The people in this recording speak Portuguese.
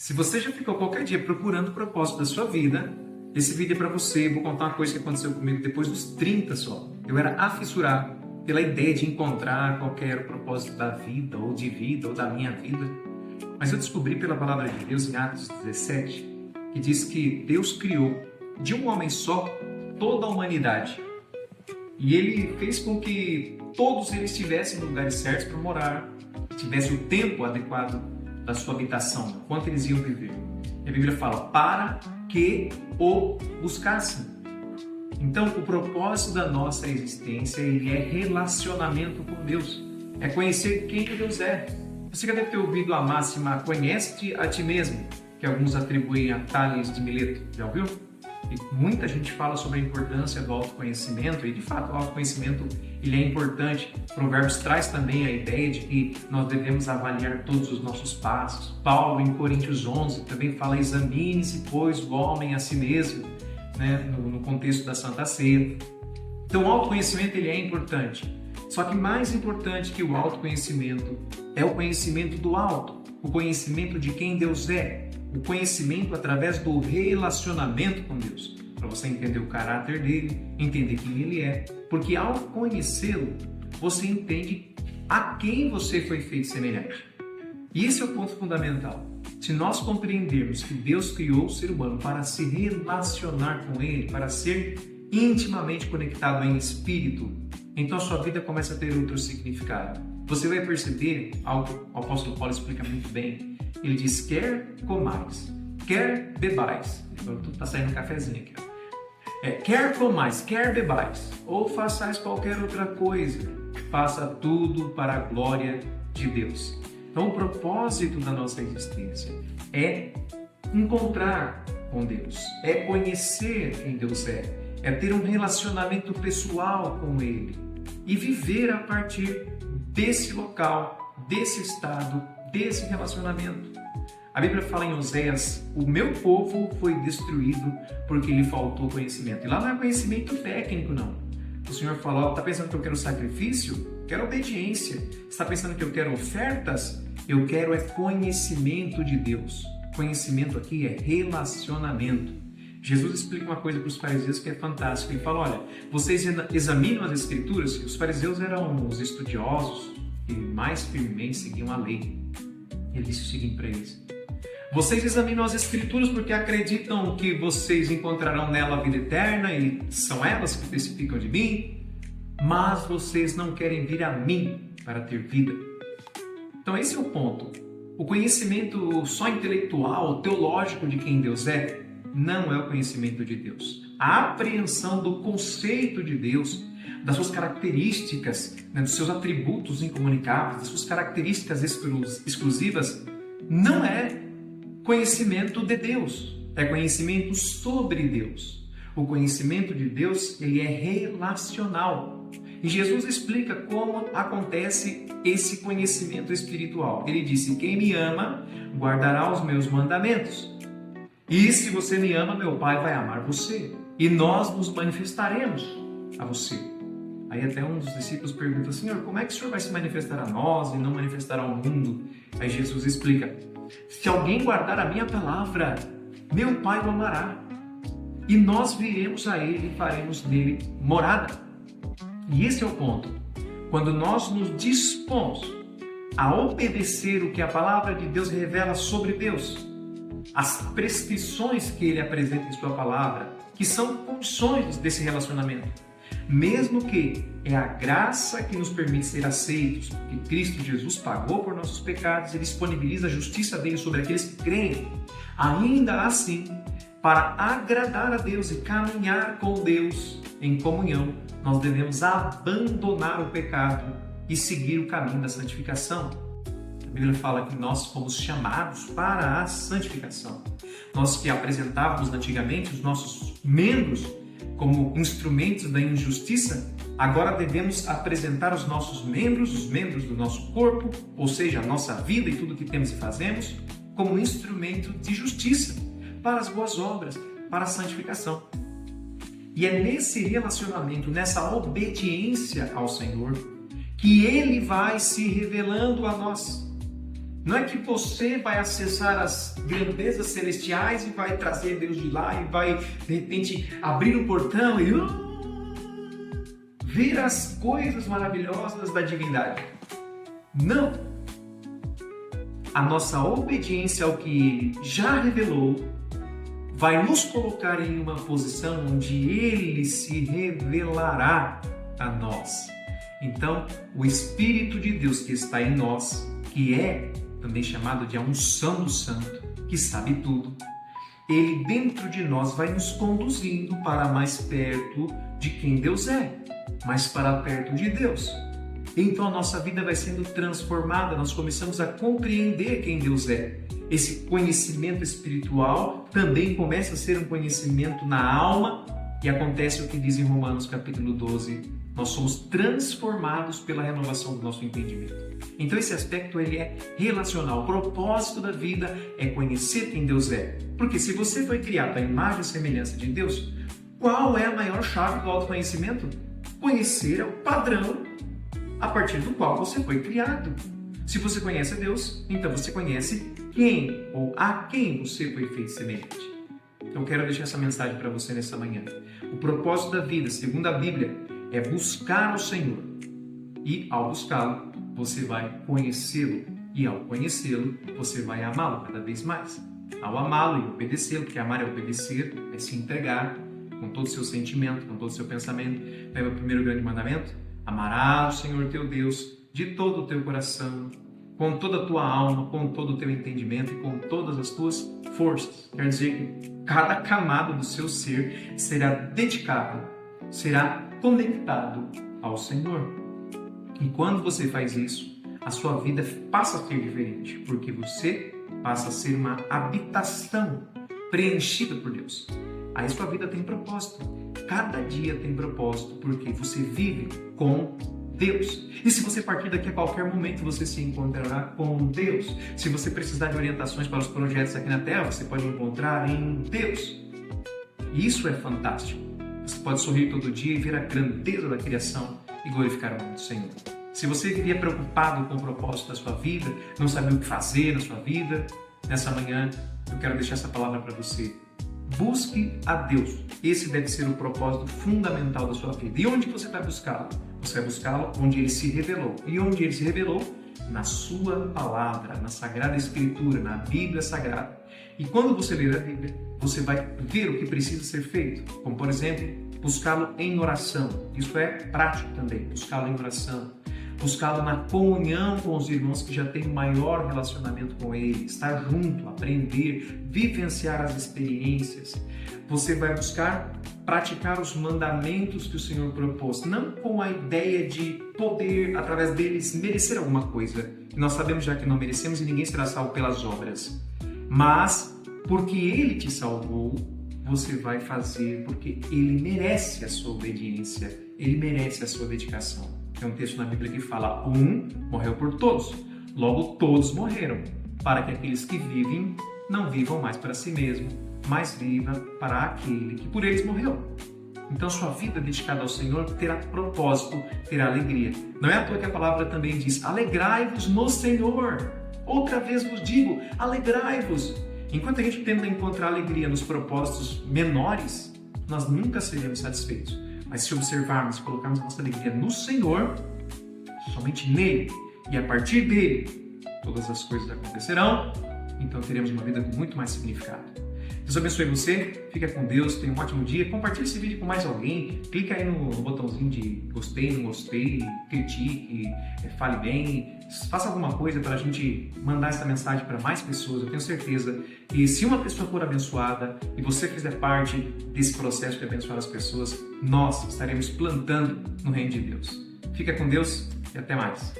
Se você já ficou qualquer dia procurando o propósito da sua vida, esse vídeo é para você. Eu vou contar uma coisa que aconteceu comigo depois dos 30 só. Eu era afissurado pela ideia de encontrar qual era o propósito da vida, ou da minha vida. Mas eu descobri pela palavra de Deus em Atos 17, que diz que Deus criou de um homem só toda a humanidade. E Ele fez com que todos eles tivessem lugares certos para morar, tivessem o tempo adequado da sua habitação, quanto eles iam viver. E a Bíblia fala, para que o buscassem. Então, o propósito da nossa existência, ele é relacionamento com Deus. É conhecer quem Deus é. Você já deve ter ouvido a máxima, conhece-te a ti mesmo, que alguns atribuem a Tales de Mileto. Já ouviu? E muita gente fala sobre a importância do autoconhecimento, e de fato o autoconhecimento ele é importante. Provérbios traz também a ideia de que nós devemos avaliar todos os nossos passos. Paulo, em Coríntios 11, também fala, examine-se, pois, o homem a si mesmo, né? no contexto da Santa Ceia. Então o autoconhecimento ele é importante. Só que mais importante que o autoconhecimento é o conhecimento do alto, o conhecimento de quem Deus é, o conhecimento através do relacionamento com Deus, para você entender o caráter dele, entender quem ele é, porque ao conhecê-lo, você entende a quem você foi feito semelhante. E esse é o ponto fundamental. Se nós compreendermos que Deus criou o ser humano para se relacionar com ele, para ser intimamente conectado em espírito, então a sua vida começa a ter outro significado. Você vai perceber algo que o apóstolo Paulo explica muito bem. Ele diz, quer comais, quer bebais. Agora está saindo um cafezinho aqui. Quer comais, quer bebais, ou façais qualquer outra coisa, faça tudo para a glória de Deus. Então o propósito da nossa existência é encontrar com Deus, é conhecer quem Deus é ter um relacionamento pessoal com Ele e viver a partir desse local, desse estado, desse relacionamento. A Bíblia fala em Oséias, o meu povo foi destruído porque lhe faltou conhecimento. E lá não é conhecimento técnico, não. O Senhor falou, está pensando que eu quero sacrifício? Quero obediência. Está pensando que eu quero ofertas? Eu quero é conhecimento de Deus. Conhecimento aqui é relacionamento. Jesus explica uma coisa para os fariseus que é fantástica. Ele fala, olha, vocês examinam as Escrituras? Os fariseus eram os estudiosos que mais firmemente seguiam a lei. Ele disse o seguinte para eles, vocês examinam as Escrituras porque acreditam que vocês encontrarão nela a vida eterna e são elas que testificam de mim, mas vocês não querem vir a mim para ter vida. Então esse é o ponto. O conhecimento só intelectual, teológico de quem Deus é, não é o conhecimento de Deus. A apreensão do conceito de Deus, das suas características, dos seus atributos incomunicáveis, das suas características exclusivas, não é conhecimento de Deus, é conhecimento sobre Deus. O conhecimento de Deus, ele é relacional. E Jesus explica como acontece esse conhecimento espiritual. Ele disse, quem me ama, guardará os meus mandamentos. E se você me ama, meu Pai vai amar você. E nós nos manifestaremos a você. Aí até um dos discípulos pergunta, Senhor, como é que o Senhor vai se manifestar a nós e não manifestar ao mundo? Aí Jesus explica, se alguém guardar a minha palavra, meu Pai o amará. E nós viremos a ele e faremos nele morada. E esse é o ponto. Quando nós nos dispomos a obedecer o que a palavra de Deus revela sobre Deus, as prescrições que ele apresenta em sua palavra, que são condições desse relacionamento, mesmo que é a graça que nos permite ser aceitos, porque Cristo Jesus pagou por nossos pecados e disponibiliza a justiça dele sobre aqueles que creem, ainda assim, para agradar a Deus e caminhar com Deus em comunhão, nós devemos abandonar o pecado e seguir o caminho da santificação. A Bíblia fala que nós fomos chamados para a santificação. Nós que apresentávamos antigamente os nossos membros como instrumentos da injustiça, agora devemos apresentar os nossos membros, os membros do nosso corpo, ou seja, a nossa vida e tudo que temos e fazemos, como instrumento de justiça, para as boas obras, para a santificação. E é nesse relacionamento, nessa obediência ao Senhor, que Ele vai se revelando a nós. Não é que você vai acessar as grandezas celestiais e vai trazer Deus de lá e vai, de repente, abrir um portão e ver as coisas maravilhosas da divindade. Não! A nossa obediência ao que Ele já revelou vai nos colocar em uma posição onde Ele se revelará a nós. Então, o Espírito de Deus que está em nós, que é também chamado de a unção do Santo, que sabe tudo, Ele dentro de nós vai nos conduzindo para mais perto de quem Deus é, mais para perto de Deus. Então a nossa vida vai sendo transformada, nós começamos a compreender quem Deus é. Esse conhecimento espiritual também começa a ser um conhecimento na alma e acontece o que diz em Romanos capítulo 12, nós somos transformados pela renovação do nosso entendimento. Então esse aspecto ele é relacional. O propósito da vida é conhecer quem Deus é. Porque se você foi criado à imagem e semelhança de Deus, qual é a maior chave do autoconhecimento? Conhecer o padrão a partir do qual você foi criado. Se você conhece a Deus, então você conhece quem ou a quem você foi feito semelhante. Então eu quero deixar essa mensagem para você nessa manhã. O propósito da vida, segundo a Bíblia, é buscar o Senhor. E ao buscá-lo, você vai conhecê-lo. E ao conhecê-lo, você vai amá-lo cada vez mais. Ao amá-lo e obedecê-lo, porque amar é obedecer, é se entregar com todo o seu sentimento, com todo o seu pensamento. Lembra o primeiro grande mandamento? Amarás o Senhor teu Deus de todo o teu coração, com toda a tua alma, com todo o teu entendimento e com todas as tuas forças. Quer dizer que cada camada do seu ser será dedicado, será conectado ao Senhor. E quando você faz isso, a sua vida passa a ser diferente, porque você passa a ser uma habitação preenchida por Deus. Aí sua vida tem propósito. Cada dia tem propósito, porque você vive com Deus. E se você partir daqui a qualquer momento, você se encontrará com Deus. Se você precisar de orientações para os projetos aqui na Terra, você pode encontrar em Deus. E isso é fantástico. Você pode sorrir todo dia e ver a grandeza da criação e glorificar o nome do Senhor. Se você vivia preocupado com o propósito da sua vida, não sabia o que fazer na sua vida, nessa manhã eu quero deixar essa palavra para você. Busque a Deus. Esse deve ser o propósito fundamental da sua vida. E onde você vai buscá-lo? Você vai buscá-lo onde Ele se revelou. E onde Ele se revelou? Na sua palavra, na Sagrada Escritura, na Bíblia Sagrada. E quando você ler a Bíblia, você vai ver o que precisa ser feito. Como, por exemplo, buscá-lo em oração. Isso é prático também, buscá-lo em oração. Buscá-lo na comunhão com os irmãos que já têm maior relacionamento com Ele, estar junto, aprender, vivenciar as experiências. Você vai buscar praticar os mandamentos que o Senhor propôs, não com a ideia de poder, através deles, merecer alguma coisa. Nós sabemos já que não merecemos e ninguém será salvo pelas obras. Mas, porque Ele te salvou, você vai fazer porque Ele merece a sua obediência, Ele merece a sua dedicação. Tem um texto na Bíblia que fala, um morreu por todos, logo todos morreram, para que aqueles que vivem não vivam mais para si mesmo, mas vivam para aquele que por eles morreu. Então sua vida dedicada ao Senhor terá propósito, terá alegria. Não é à toa que a palavra também diz, alegrai-vos no Senhor. Outra vez vos digo, alegrai-vos. Enquanto a gente tenta encontrar alegria nos propósitos menores, nós nunca seremos satisfeitos. Mas se observarmos e colocarmos a nossa alegria no Senhor, somente nele, e a partir dele, todas as coisas acontecerão, então teremos uma vida com muito mais significado. Deus abençoe você, fica com Deus, tenha um ótimo dia, compartilhe esse vídeo com mais alguém, clica aí no botãozinho de gostei, não gostei, critique, fale bem, faça alguma coisa para a gente mandar essa mensagem para mais pessoas. Eu tenho certeza que se uma pessoa for abençoada e você fizer parte desse processo de abençoar as pessoas, nós estaremos plantando no reino de Deus. Fica com Deus e até mais.